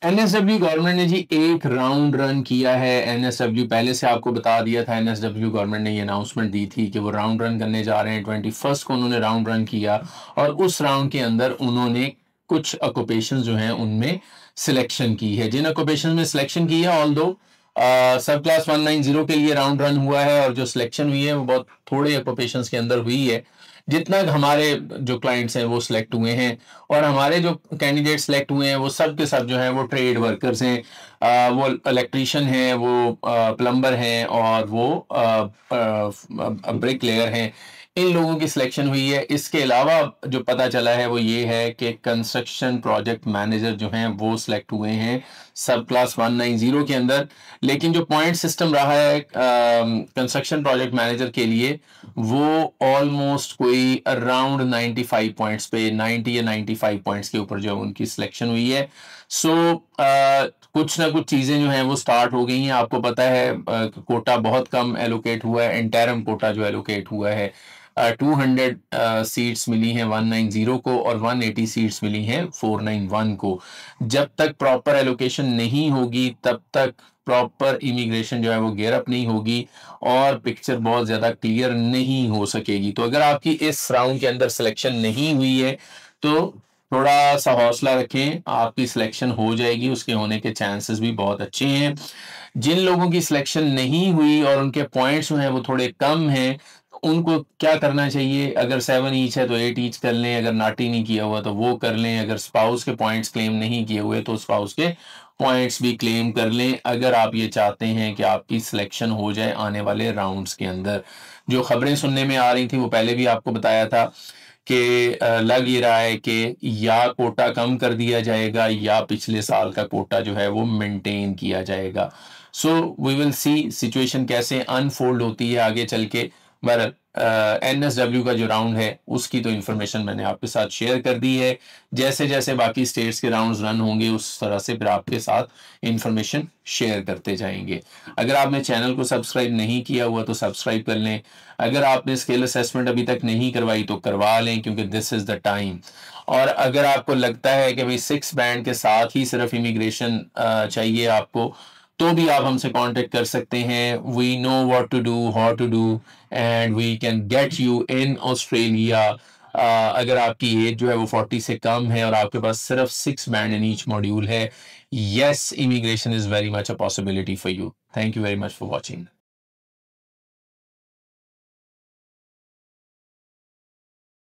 NSW government ने जी एक round run किया है। एनएसडब्ल्यू पहले से आपको बता दिया था, एनएसडब्ल्यू गवर्नमेंट ने ये अनाउंसमेंट दी थी कि वो राउंड रन करने जा रहे हैं। 21 को उन्होंने राउंड रन किया और उस राउंड के अंदर उन्होंने कुछ ऑक्यूपेशन जो हैं उनमें सिलेक्शन की है। जिन ऑक्यूपेशन में सिलेक्शन की है, ऑल दो सब क्लास 190 के लिए राउंड रन हुआ है और जो सिलेक्शन हुई है वो बहुत थोड़े ऑक्यूपेशन के अंदर हुई है। जितना हमारे जो क्लाइंट्स हैं वो सिलेक्ट हुए हैं और हमारे जो कैंडिडेट सिलेक्ट हुए हैं वो सब के सब जो हैं वो ट्रेड वर्कर्स हैं। वो इलेक्ट्रीशियन हैं, वो प्लम्बर हैं और वो ब्रिक लेयर हैं। इन लोगों की सिलेक्शन हुई है। इसके अलावा जो पता चला है वो ये है कि कंस्ट्रक्शन प्रोजेक्ट मैनेजर जो हैं वो सिलेक्ट हुए हैं सब क्लास 190 के अंदर। लेकिन जो पॉइंट सिस्टम रहा है कंस्ट्रक्शन प्रोजेक्ट मैनेजर के लिए, वो ऑलमोस्ट कोई अराउंड 95 पॉइंट्स पे, 90 या 95 पॉइंट्स के ऊपर जो उनकी सिलेक्शन हुई है। सो कुछ ना कुछ चीज़ें जो हैं वो स्टार्ट हो गई हैं। आपको पता है कोटा बहुत कम एलोकेट हुआ है। इंटरम कोटा जो एलोकेट हुआ है 200 सीट्स मिली हैं 190 को और 180 सीट्स मिली हैं 491 को। जब तक प्रॉपर एलोकेशन नहीं होगी तब तक प्रॉपर इमिग्रेशन जो है वो गेयर अप नहीं होगी और पिक्चर बहुत ज़्यादा क्लियर नहीं हो सकेगी। तो अगर आपकी इस राउंड के अंदर सिलेक्शन नहीं हुई है तो थोड़ा सा हौसला रखें, आपकी सिलेक्शन हो जाएगी, उसके होने के चांसेस भी बहुत अच्छे हैं। जिन लोगों की सिलेक्शन नहीं हुई और उनके पॉइंट्स जो हैं वो थोड़े कम हैं, उनको क्या करना चाहिए? अगर 7 ईच है तो 8 ईच कर लें, अगर नाटी नहीं किया हुआ तो वो कर लें, अगर स्पाउस के पॉइंट्स क्लेम नहीं किए हुए तो स्पाउस के पॉइंट्स भी क्लेम कर लें, अगर आप ये चाहते हैं कि आपकी सिलेक्शन हो जाए आने वाले राउंड्स के अंदर। जो खबरें सुनने में आ रही थी वो पहले भी आपको बताया था कि लग ये रहा है कि या कोटा कम कर दिया जाएगा या पिछले साल का कोटा जो है वो मेंटेन किया जाएगा। So we will see situation कैसे अनफोल्ड होती है आगे चल के। बहरहाल एनएसडब्ल्यू का जो राउंड है उसकी तो इन्फॉर्मेशन मैंने आपके साथ शेयर कर दी है। जैसे जैसे बाकी स्टेट्स के राउंड्स रन होंगे उस तरह से फिर आपके साथ इन्फॉर्मेशन शेयर करते जाएंगे। अगर आपने चैनल को सब्सक्राइब नहीं किया हुआ तो सब्सक्राइब कर लें। अगर आपने स्किल असेसमेंट अभी तक नहीं करवाई तो करवा लें, क्योंकि दिस इज़ द टाइम। और अगर आपको लगता है कि भाई 6 बैंड के साथ ही सिर्फ इमिग्रेशन चाहिए आपको, तो भी आप हमसे कांटेक्ट कर सकते हैं। We know what to do, how to do and we can get you in Australia. अगर आपकी एज जो है वो 40 से कम है और आपके पास सिर्फ 6 बैंड इन ईच मॉड्यूल है, yes, immigration is very much a possibility for you. Thank you very much for watching.